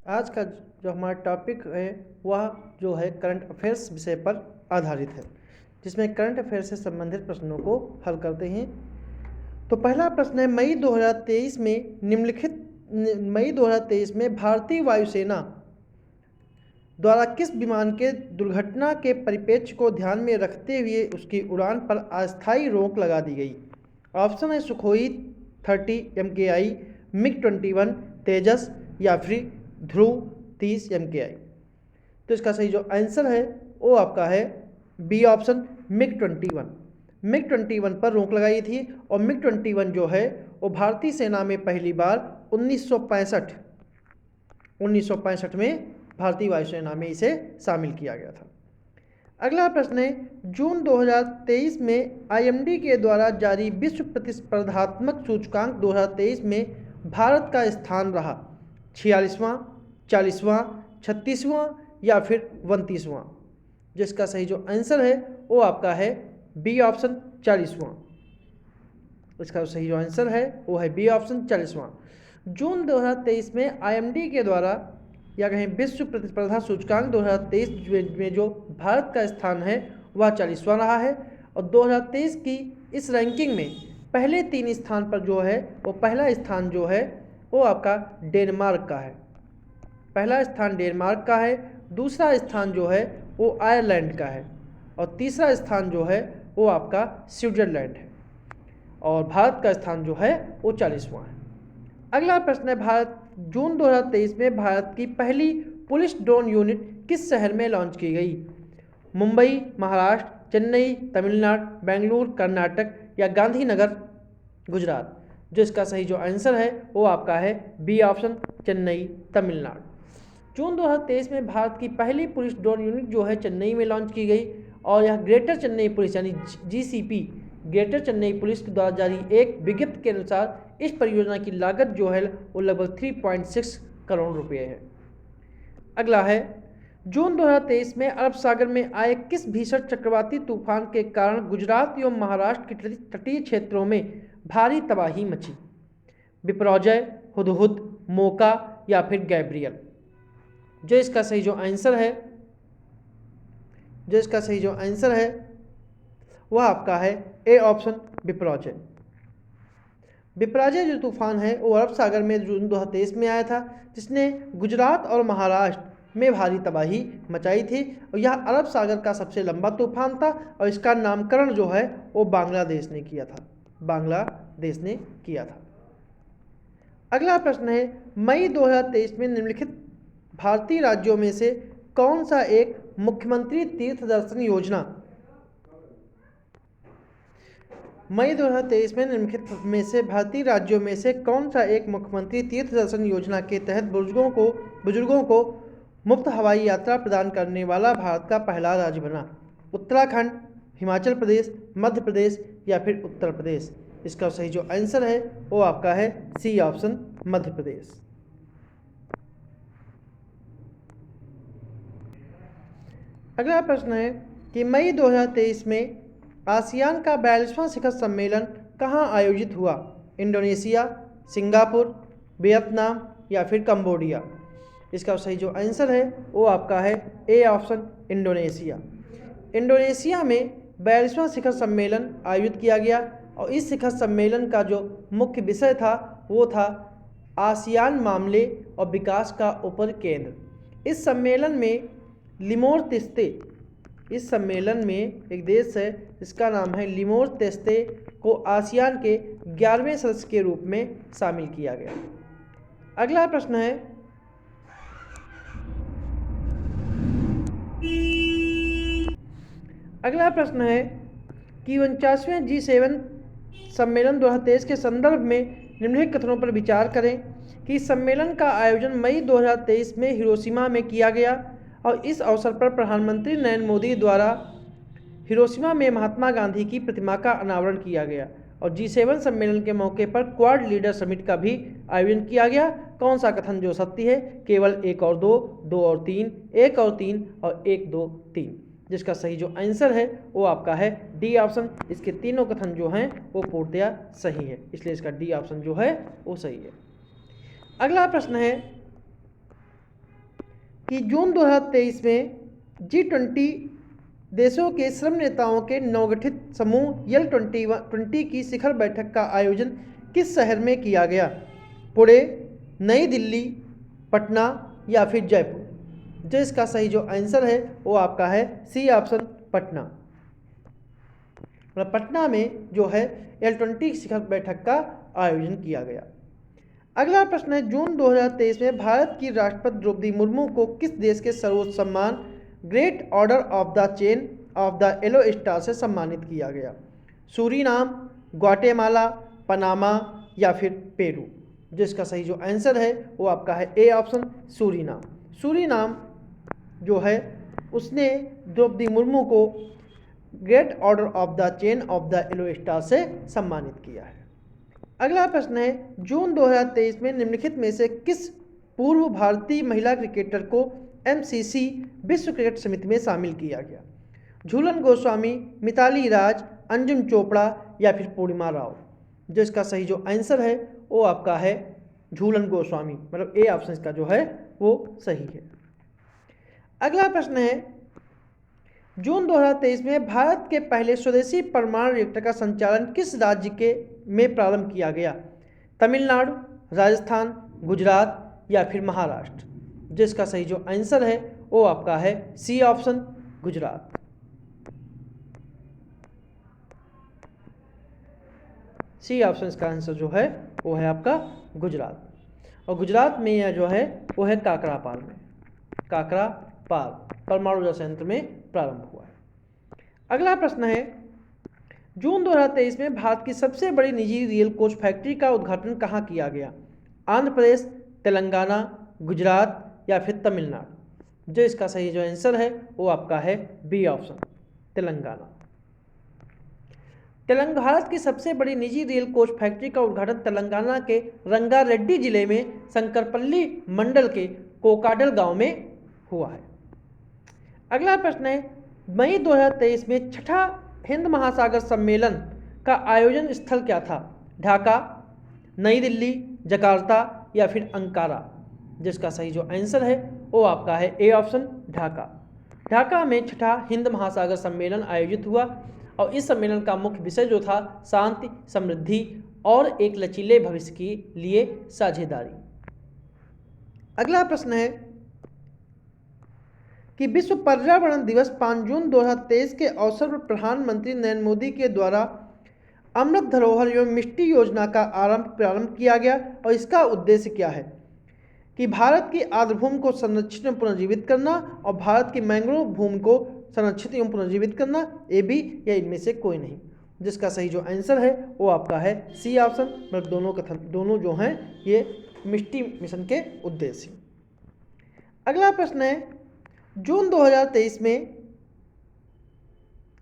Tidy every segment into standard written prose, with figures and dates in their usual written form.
आज का जो हमारा टॉपिक है वह जो है करंट अफेयर्स विषय पर आधारित है, जिसमें करंट अफेयर्स से संबंधित प्रश्नों को हल करते हैं। तो पहला प्रश्न है, मई 2023 में भारतीय वायुसेना द्वारा किस विमान के दुर्घटना के परिप्रेक्ष्य को ध्यान में रखते हुए उसकी उड़ान पर अस्थायी रोक लगा दी गई? ऑप्शन है सुखोई 30 MKI, MiG-21 तेजस या फिर ध्रुव 30 MKI। तो इसका सही जो आंसर है वो आपका है बी ऑप्शन MiG-21। MiG-21 पर रोक लगाई थी और MiG-21 जो है वो भारतीय सेना में पहली बार 1965 में भारतीय वायुसेना में इसे शामिल किया गया था। अगला प्रश्न है, जून 2023 में IMD के द्वारा जारी विश्व प्रतिस्पर्धात्मक सूचकांक 2023 में भारत का स्थान रहा 46वां, 40वां, 36वां या फिर 29वां? जिसका सही जो आंसर है वो आपका है बी ऑप्शन 40वां। इसका सही जो आंसर है वो है बी ऑप्शन 40वां। जून 2023 में IMD के द्वारा या कहें विश्व प्रतिस्पर्धा सूचकांक 2023 में जो भारत का स्थान है वह 40वां रहा है और 2023 की इस रैंकिंग में पहले 3 स्थान पर जो है वो पहला स्थान जो है वो आपका डेनमार्क का है। पहला स्थान डेनमार्क का है, दूसरा स्थान जो है वो आयरलैंड का है और तीसरा स्थान जो है वो आपका स्विट्जरलैंड है और भारत का स्थान जो है वो 40वां है। अगला प्रश्न है, जून 2023 में भारत की पहली पुलिस ड्रोन यूनिट किस शहर में लॉन्च की गई? मुंबई महाराष्ट्र, चेन्नई तमिलनाडु, बेंगलुरु कर्नाटक या गांधीनगर गुजरात? जो इसका सही जो आंसर है वो आपका है बी ऑप्शन चेन्नई तमिलनाडु। जून 2023 में भारत की पहली पुलिस ड्रोन यूनिट जो है चेन्नई में लॉन्च की गई और यह ग्रेटर चेन्नई पुलिस यानी GCP ग्रेटर चेन्नई पुलिस द्वारा जारी एक विज्ञप्ति के अनुसार इस परियोजना की लागत जो है वो लगभग 3.6 करोड़ रुपए है। अगला है, जून 2023 में अरब सागर में आए किस भीषण चक्रवाती तूफान के कारण गुजरात एवं महाराष्ट्र के तटीय क्षेत्रों में भारी तबाही मची? बिपरजॉय, हुदहुद, मोका या फिर गैब्रियल? जो इसका सही जो आंसर है वह आपका है ए ऑप्शन बिपरजॉय। बिपरजॉय जो तूफान है वो अरब सागर में जून 2023 में आया था, जिसने गुजरात और महाराष्ट्र में भारी तबाही मचाई थी और यह अरब सागर का सबसे लंबा तूफान था और इसका नामकरण जो है वो बांग्लादेश ने किया था। अगला प्रश्न है, मई 2023 में निम्नलिखित भारतीय राज्यों में से कौन सा एक मुख्यमंत्री तीर्थ दर्शन योजना मई 2023 में निम्नलिखित में से भारतीय राज्यों में से कौन सा एक मुख्यमंत्री तीर्थ दर्शन योजना के तहत बुजुर्गों को मुफ्त हवाई यात्रा प्रदान करने वाला भारत का पहला राज्य बना? उत्तराखंड, हिमाचल प्रदेश, मध्य प्रदेश या फिर उत्तर प्रदेश? इसका सही जो आंसर है वो आपका है सी ऑप्शन मध्य प्रदेश। अगला प्रश्न है कि मई 2023 में आसियान का 42वां शिखर सम्मेलन कहाँ आयोजित हुआ? इंडोनेशिया, सिंगापुर, वियतनाम या फिर कंबोडिया? इसका सही जो आंसर है वो आपका है ए ऑप्शन इंडोनेशिया। इंडोनेशिया में 42वां शिखर सम्मेलन आयोजित किया गया और इस शिखर सम्मेलन का जो मुख्य विषय था वो था आसियान मामले और विकास का उपर केंद्र। इस सम्मेलन में एक देश है जिसका नाम है लिमोर तेस्ते को आसियान के 11वें सदस्य के रूप में शामिल किया गया। अगला प्रश्न है, कि 49वें G7 सम्मेलन 2023 के संदर्भ में निम्नलिखित कथनों पर विचार करें कि इस सम्मेलन का आयोजन मई 2023 में हिरोशिमा में किया गया और इस अवसर पर प्रधानमंत्री नरेंद्र मोदी द्वारा हिरोशिमा में महात्मा गांधी की प्रतिमा का अनावरण किया गया और G7 सम्मेलन के मौके पर क्वाड लीडर समिट का भी आयोजन किया गया। कौन सा कथन जो सत्य है? केवल 1 और 2, 2 और 3, 1 और 3 और 1, 2, 3? जिसका सही जो आंसर है वो आपका है डी ऑप्शन। इसके तीनों कथन जो हैं वो पूर्णतया सही है, इसलिए इसका डी ऑप्शन जो है वो सही है। अगला प्रश्न है कि जून 2023 में G20 देशों के श्रम नेताओं के नवगठित समूह YEL20 की शिखर बैठक का आयोजन किस शहर में किया गया? पुणे, नई दिल्ली, पटना या फिर जयपुर। जो इसका सही जो आंसर है वो आपका है सी ऑप्शन, पटना। मतलब पटना में जो है YEL20 शिखर बैठक का आयोजन किया गया। अगला प्रश्न है, जून 2023 में भारत की राष्ट्रपति द्रौपदी मुर्मू को किस देश के सर्वोच्च सम्मान great order of the chain of the yellow star से सम्मानित किया गया? सूरीनाम, ग्वाटेमाला, पनामा या फिर पेरू। जिसका सही जो आंसर है वो आपका है ए ऑप्शन, सूरीनाम। सूरीनाम जो है उसने द्रौपदी मुर्मू को great order of the chain of the yellow star से सम्मानित किया है। अगला प्रश्न है, जून 2023 में निम्नलिखित में से किस पूर्व भारतीय महिला क्रिकेटर को MCC विश्व क्रिकेट समिति में शामिल किया गया? झूलन गोस्वामी, मिताली राज, अंजुम चोपड़ा या फिर पूर्णिमा राव। जो इसका सही जो आंसर है वो आपका है झूलन गोस्वामी, मतलब ए ऑप्शन इसका जो है वो सही है। अगला प्रश्न है, जून 2023 में भारत के पहले स्वदेशी परमाणु रिएक्टर का संचालन किस राज्य में प्रारंभ किया गया? तमिलनाडु, राजस्थान, गुजरात या फिर महाराष्ट्र। जिसका सही जो आंसर है वो आपका है C option, Gujarat. C option इसका आंसर जो है वो है आपका गुजरात। और गुजरात में यह जो है वो है काकरापाल में, काकरापाल परमाणु संयंत्र में प्रारंभ हुआ है। अगला प्रश्न है, जून 2023 में भारत की सबसे बड़ी निजी रेल कोच फैक्ट्री का उद्घाटन कहाँ किया गया? आंध्र प्रदेश, तेलंगाना, गुजरात या फिर तमिलनाडु। जो इसका सही जो आंसर है वो आपका है बी ऑप्शन, तेलंगाना। भारत की सबसे बड़ी निजी रेल कोच फैक्ट्री का उद्घाटन तेलंगाना के रंगारेड्डी जिले में शंकरपल्ली मंडल के कोकाडल गांव में हुआ है। अगला प्रश्न है, मई 2023 में छठा हिंद महासागर सम्मेलन का आयोजन स्थल क्या था? ढाका, नई दिल्ली, जकार्ता या फिर अंकारा। जिसका सही जो आंसर है वो आपका है ए ऑप्शन, ढाका। ढाका में छठा हिंद महासागर सम्मेलन आयोजित हुआ और इस सम्मेलन का मुख्य विषय जो था शांति, समृद्धि और एक लचीले भविष्य के लिए साझेदारी। अगला प्रश्न है कि विश्व पर्यावरण दिवस 5 जून 2023 के अवसर पर प्रधानमंत्री नरेंद्र मोदी के द्वारा अमृत धरोहर एवं मिट्टी योजना का प्रारंभ किया गया और इसका उद्देश्य क्या है? कि भारत की आर्द्रभूमि को संरक्षित एवं पुनर्जीवित करना और भारत की मैंग्रोव भूमि को संरक्षित एवं पुनर्जीवित करना, ए बी या इनमें से कोई नहीं। जिसका सही जो आंसर है वो आपका है सी ऑप्शन, मतलब दोनों जो हैं ये मिट्टी मिशन के उद्देश्य। अगला प्रश्न है, जून 2023 में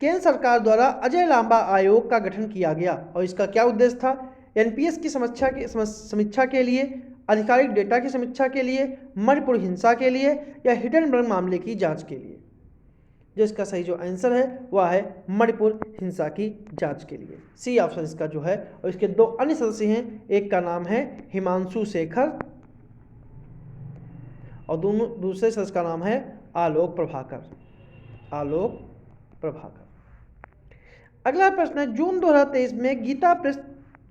केंद्र सरकार द्वारा अजय लांबा आयोग का गठन किया गया और इसका क्या उद्देश्य था? एनपीएस की समीक्षा के लिए, आधिकारिक डेटा की समीक्षा के लिए, मणिपुर हिंसा के लिए या हिडनबर्ग मामले की जांच के लिए। जिसका सही जो आंसर है वह है मणिपुर हिंसा की जांच के लिए, सी ऑप्शन इसका जो है। और इसके दो अन्य सदस्य हैं, एक का नाम है हिमांशु शेखर और दूसरे सदस्य का नाम है आलोक प्रभाकर, आलोक प्रभाकर। अगला प्रश्न है, जून 2023 में गीता प्रेस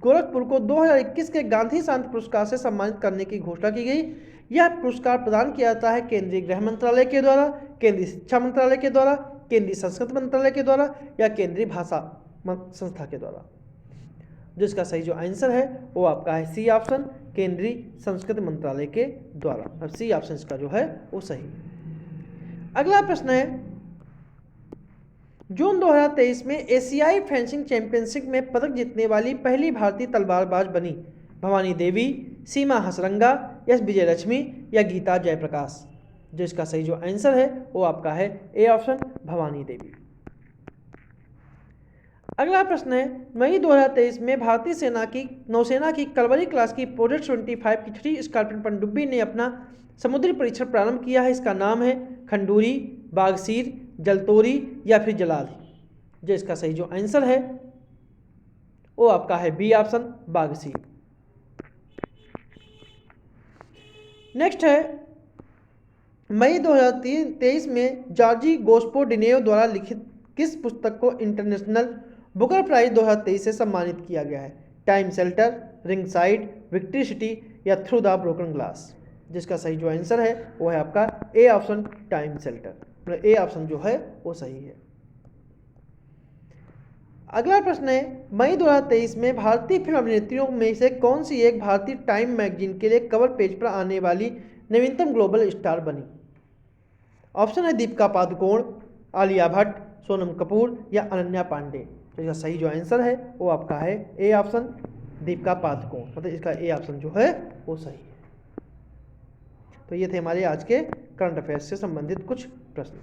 गोरखपुर को 2021 के गांधी शांति पुरस्कार से सम्मानित करने की घोषणा की गई। यह पुरस्कार प्रदान किया जाता है केंद्रीय गृह मंत्रालय के द्वारा, केंद्रीय शिक्षा मंत्रालय के द्वारा, केंद्रीय संस्कृति मंत्रालय के द्वारा या केंद्रीय भाषा संस्था के द्वारा। जिसका सही जो आंसर है वो आपका है सी ऑप्शन, केंद्रीय संस्कृति मंत्रालय के द्वारा। अब सी ऑप्शन इसका जो है वो सही। अगला प्रश्न है, जून 2023 में एशियाई फेंसिंग चैंपियनशिप में पदक जीतने वाली पहली भारतीय तलवारबाज बनी भवानी देवी, सीमा हसरंगा, एस विजयलक्ष्मी या गीता जयप्रकाश। जो इसका सही जो आंसर है वो आपका है ए ऑप्शन, भवानी देवी। अगला प्रश्न है, मई 2023 में भारतीय नौसेना की कलवरी क्लास की प्रोजेक्ट 25 की छठी स्क्वाड्रन पनडुब्बी ने अपना समुद्री परीक्षण प्रारंभ किया है। इसका नाम है खंडूरी, बागसीर, जलतोरी या फिर जलाल। जो इसका सही जो आंसर है वो आपका है बी ऑप्शन, बागसीर। नेक्स्ट है, मई 2023 में जॉर्जी गोस्पोडिनेव द्वारा लिखित किस पुस्तक को इंटरनेशनल बुकर प्राइज 2023 से सम्मानित किया गया है? Time shelter, ring side, victory city या थ्रू द ब्रोकन ग्लास? जिसका सही जो आंसर है वो है आपका A option, time shelter. A option जो है वो सही है। अगला प्रश्न है, मई 2023 में भारतीय फिल्म अभिनेत्रियों में से कौन सी एक भारतीय टाइम मैगजीन के लिए कवर पेज पर आने वाली नवीनतम ग्लोबल स्टार बनी? ऑप्शन है दीपिका पादुकोण, आलिया भट्ट, सोनम कपूर या अनन्या पांडे। तो इसका सही जो आंसर है वो आपका है ए ऑप्शन, दीपिका पादुकोण। मतलब इसका ए ऑप्शन जो है वो सही है। तो ये थे हमारे आज के करंट अफेयर्स से संबंधित कुछ प्रश्न।